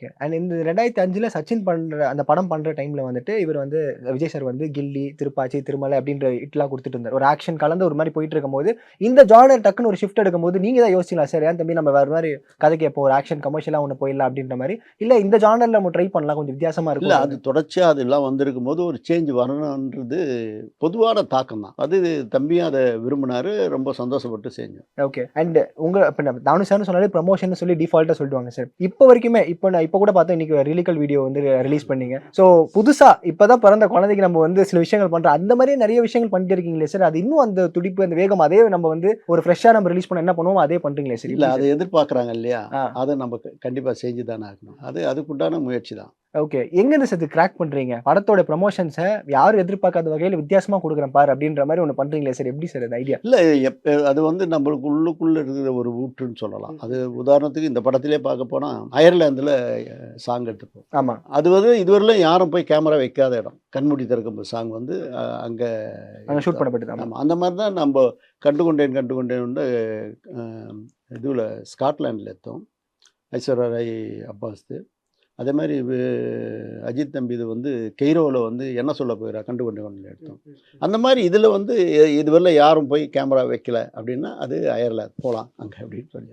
Okay. And இந்த 2005ல சச்சின் அந்த படம் பண்ற டைம்ல வந்துட்டு, இவர் வந்து விஜய் சார் வந்து கில்லி, திருப்பாச்சி, திருமலை அப்படின்ற ஹிட்லாம் குடுத்துட்டு இருந்தாரு. ஒரு ஆக்ஷன் கலந்த ஒரு மாரி போயிட்டு இருக்கும்போது, இந்த ஜானர் டக்குன்னு ஒரு ஷிஃப்ட் எடுக்கும்போது, நீங்க தான் யோசிச்சீங்களா? சார் ஏன் தம்பி நம்ம வேற மாரி கதை கேட்போம். ஒரு ஆக்ஷன் கமர்ஷியலா ஒண்ணு போயிடலாம் அப்படின்ற மாரி. இல்ல இந்த ஜானர்ல நம்ம ட்ரை பண்ணலாம். கொஞ்சம் வித்தியாசமா இல்ல இருக்கும். அது தொடர்ச்சியா அதெல்லாம் வந்திருக்கும்போது ஒரு சேஞ்ச் வரணுன்றது பொதுவான தாக்கம் தான். அது தம்பியும் அத விரும்பினாரு. ரொம்ப சந்தோஷப்பட்டு செஞ்சோம். ஓகே. அண்ட் இப்ப தானு சார்ன்னு சொன்னாலே ப்ரமோஷன்னு சொல்லி டிஃபால்ட்டா சொல்லிடுவாங்க சார். இப்ப வரைக்குமே நான் இப்ப கூட பார்த்தேன் இன்னைக்கு லிரிக்கல் வீடியோ வந்து ரிலீஸ் பண்ணீங்க. சோ புதுசா இப்பதான் பிறந்த குழந்தைக்கு நம்ம வந்து சில விஷயங்கள் பண்றோம். அந்த மாரியே நெறைய விஷயங்கள் பண்ணிட்டு இருக்கீங்களே சார். அது இன்னும் அந்த துடிப்பு, அந்த வேகம் அதே நம்ம வந்து ஒரு ஃப்ரெஷ்ஷா நம்ம ரிலீஸ் பண்ண என்ன பண்ணுவோமோ அதே பண்றீங்களே சார். இல்ல எப்படி அத சார்? எதிர்பார்க்குறாங்க இல்லையா? ஆ. அத நம்ம கண்டிப்பா செஞ்சு தானே ஆகணும். அதுக்குண்டான முயற்சி தான். ஓகே. எங்கருந்து சார் இது கிராக் பண்றீங்க? படத்தோட ப்ரமோஷன்ஸ யாரும் எதிர்பார்க்காத வகையில வித்தியாசமா குடுக்குறேன் பாரு அப்படின்ற மாரி ஒண்ணு பண்றீங்களே சார். எப்படி சார் அது ஐடியா? இல்ல அது வந்து நம்மளுக்கு உள்ளுக்குள்ள இருக்கிற ஒரு ஊற்றுன்னு சொல்லலாம். அது உதாரணத்துக்கு இந்த படத்திலே பார்க்க போனா, அயர்லாந்துல சாங் எடுத்துப்போம். ஆமா. அது வந்து இதுவரையிலும் யாரும் போய் கேமரா வைக்காத இடம். கண்மூடி திறக்கும் சாங் வந்து அங்க அங்க ஷூட் எடுத்தோம். பண்ணப்பட்டது. ஆமா. ஆமா. அந்த மாரி தான் நம்ப கண்டுகொண்டேன் கண்டுகொண்டேன் வந்து அ இதுல ஸ்காட்லாண்ட்ல எடுத்தோம். ஐஸ்வர்யா ராய் அப்பாஸ்து. அதே மாரி அஜித் தம்பி இது வந்து கெய்ரோல வந்து என்ன சொல்ல போகிறா கண்டுகொண்டேன்ல எடுத்தோம். அந்த மாரி இதுல வந்து இதுவரையிலும் யாரும் போய் கேமரா வைக்கல அப்டின்னா, அது அயர்லாந்து போலாம் அங்க அப்டின்னு சொல்லி